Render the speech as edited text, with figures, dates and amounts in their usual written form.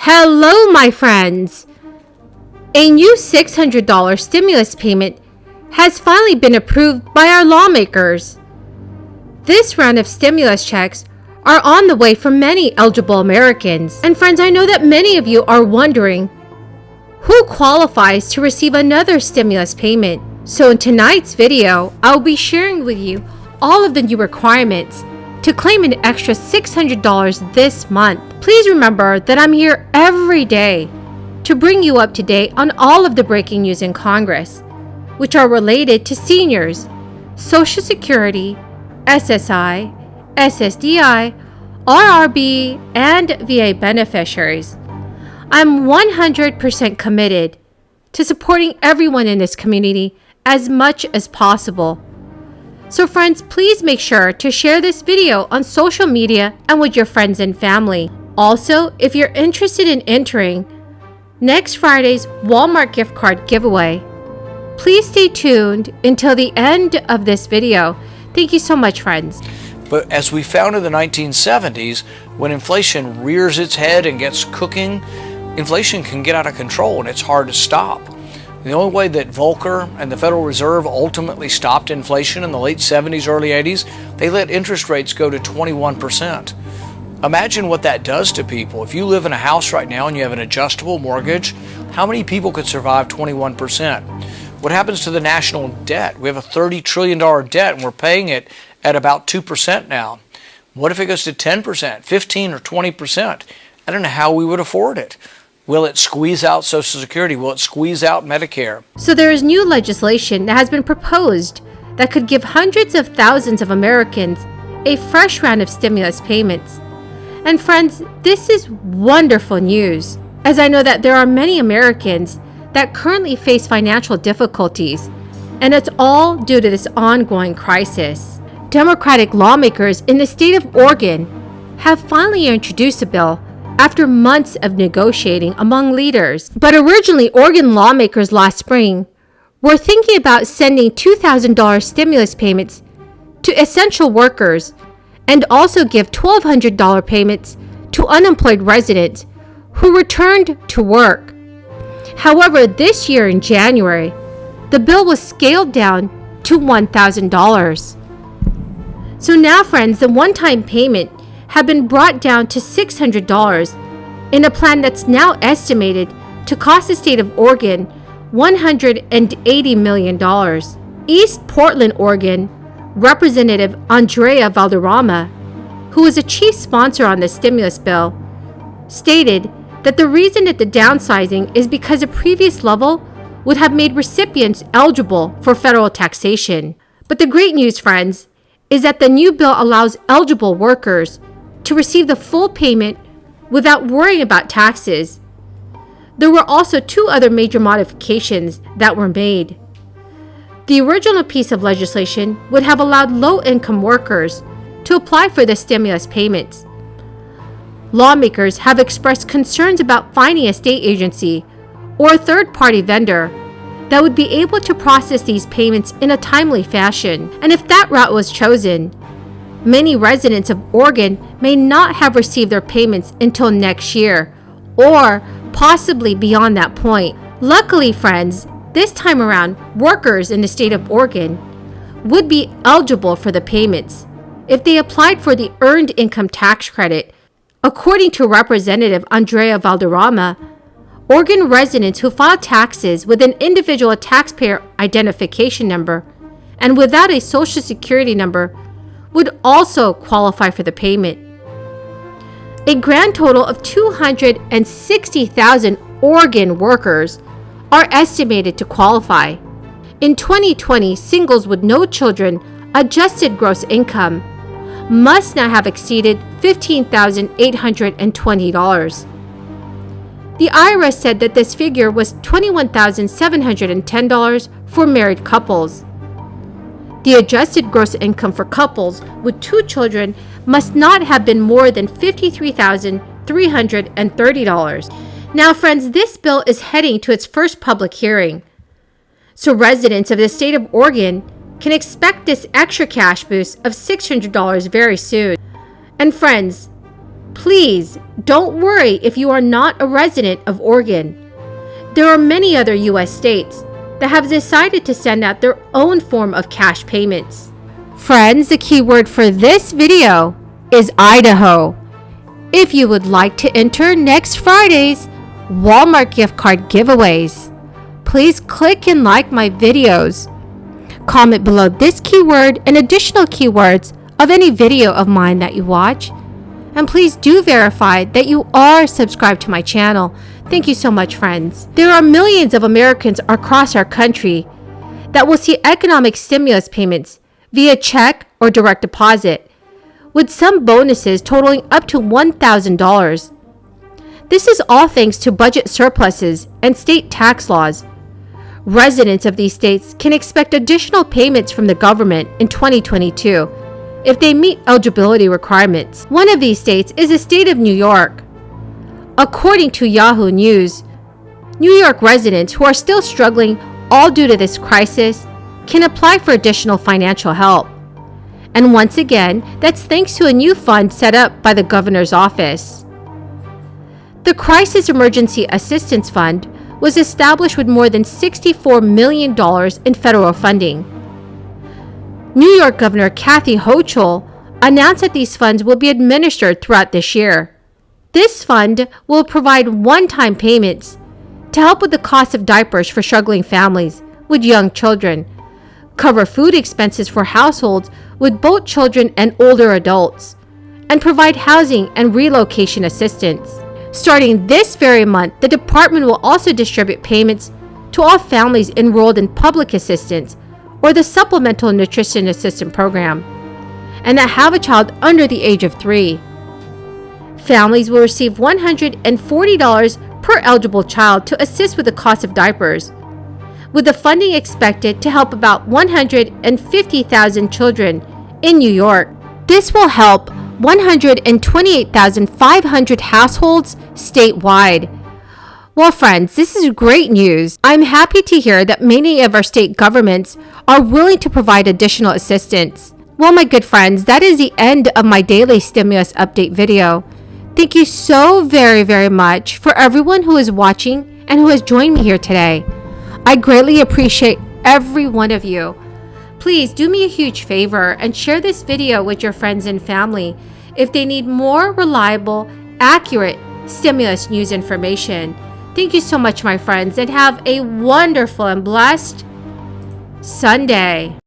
Hello, my friends! A new $600 stimulus payment has finally been approved by our lawmakers. This round of stimulus checks are on the way for many eligible Americans. And friends, I know that many of you are wondering who qualifies to receive another stimulus payment. So in tonight's video, I'll be sharing with you all of the new requirements to claim an extra $600 this month. Please remember that I'm here every day to bring you up to date on all of the breaking news in Congress, which are related to seniors, Social Security, SSI, SSDI, RRB, and VA beneficiaries. I'm 100% committed to supporting everyone in this community as much as possible. So friends, please make sure to share this video on social media and with your friends and family. Also, if you're interested in entering next Friday's Walmart gift card giveaway, please stay tuned until the end of this video. Thank you so much, friends. But as we found in the 1970s, when inflation rears its head and gets cooking, inflation can get out of control and it's hard to stop. The only way that Volcker and the Federal Reserve ultimately stopped inflation in the late 70s, early 80s, they let interest rates go to 21%. Imagine what that does to people. If you live in a house right now and you have an adjustable mortgage, how many people could survive 21%? What happens to the national debt? We have a $30 trillion debt and we're paying it at about 2% now. What if it goes to 10%, 15 or 20%? I don't know how we would afford it. Will it squeeze out Social Security? Will it squeeze out Medicare? So there is new legislation that has been proposed that could give hundreds of thousands of Americans a fresh round of stimulus payments. And friends, this is wonderful news, as I know that there are many Americans that currently face financial difficulties, and it's all due to this ongoing crisis. Democratic lawmakers in the state of Oregon have finally introduced a bill after months of negotiating among leaders. But originally, Oregon lawmakers last spring were thinking about sending $2,000 stimulus payments to essential workers and also give $1,200 payments to unemployed residents who returned to work. However, this year in January, the bill was scaled down to $1,000. So now, friends, the one-time payment have been brought down to $600 in a plan that's now estimated to cost the state of Oregon $180 million. East Portland, Oregon, Representative Andrea Valderrama, who is a chief sponsor on the stimulus bill, stated that the reason that the downsizing is because a previous level would have made recipients eligible for federal taxation. But the great news, friends, is that the new bill allows eligible workers to receive the full payment without worrying about taxes. There were also two other major modifications that were made. The original piece of legislation would have allowed low-income workers to apply for the stimulus payments. Lawmakers have expressed concerns about finding a state agency or a third-party vendor that would be able to process these payments in a timely fashion. And if that route was chosen, many residents of Oregon may not have received their payments until next year, or possibly beyond that point. Luckily, friends, this time around, workers in the state of Oregon would be eligible for the payments if they applied for the Earned Income Tax Credit. According to Representative Andrea Valderrama, Oregon residents who file taxes with an individual taxpayer identification number and without a Social Security number would also qualify for the payment. A grand total of 260,000 Oregon workers are estimated to qualify. In 2020, singles with no children adjusted gross income must not have exceeded $15,820. The IRS said that this figure was $21,710 for married couples. The adjusted gross income for couples with two children must not have been more than $53,330. Now, friends, this bill is heading to its first public hearing. So residents of the state of Oregon can expect this extra cash boost of $600 very soon. And friends, Please don't worry if you are not a resident of Oregon. There are many other U.S. states that have decided to send out their own form of cash payments. Friends, the keyword for this video is Idaho. If you would like to enter next Friday's Walmart gift card giveaways, please click and like my videos. Comment below this keyword and additional keywords of any video of mine that you watch. And please do verify that you are subscribed to my channel. Thank you so much, friends. There are millions of Americans across our country that will see economic stimulus payments via check or direct deposit, with some bonuses totaling up to $1,000. This is all thanks to budget surpluses and state tax laws. Residents of these states can expect additional payments from the government in 2022 if they meet eligibility requirements. One of these states is the state of New York. According to Yahoo News, New York residents who are still struggling all due to this crisis can apply for additional financial help. And once again, that's thanks to a new fund set up by the governor's office. The Crisis Emergency Assistance Fund was established with more than $64 million in federal funding. New York Governor Kathy Hochul announced that these funds will be administered throughout this year. This fund will provide one-time payments to help with the cost of diapers for struggling families with young children, cover food expenses for households with both children and older adults, and provide housing and relocation assistance. Starting this very month, the department will also distribute payments to all families enrolled in public assistance or the Supplemental Nutrition Assistance Program, and that have a child under the age of 3. Families will receive $140 per eligible child to assist with the cost of diapers, with the funding expected to help about 150,000 children in New York. This will help 128,500 households statewide. Well, friends, this is great news. I'm happy to hear that many of our state governments are willing to provide additional assistance. Well, my good friends, that is the end of my daily stimulus update video. Thank you so very much for everyone who is watching and who has joined me here today. I greatly appreciate every one of you. Please do me a huge favor and share this video with your friends and family if they need more reliable, accurate stimulus news information. Thank you so much, my friends, and have a wonderful and blessed Sunday.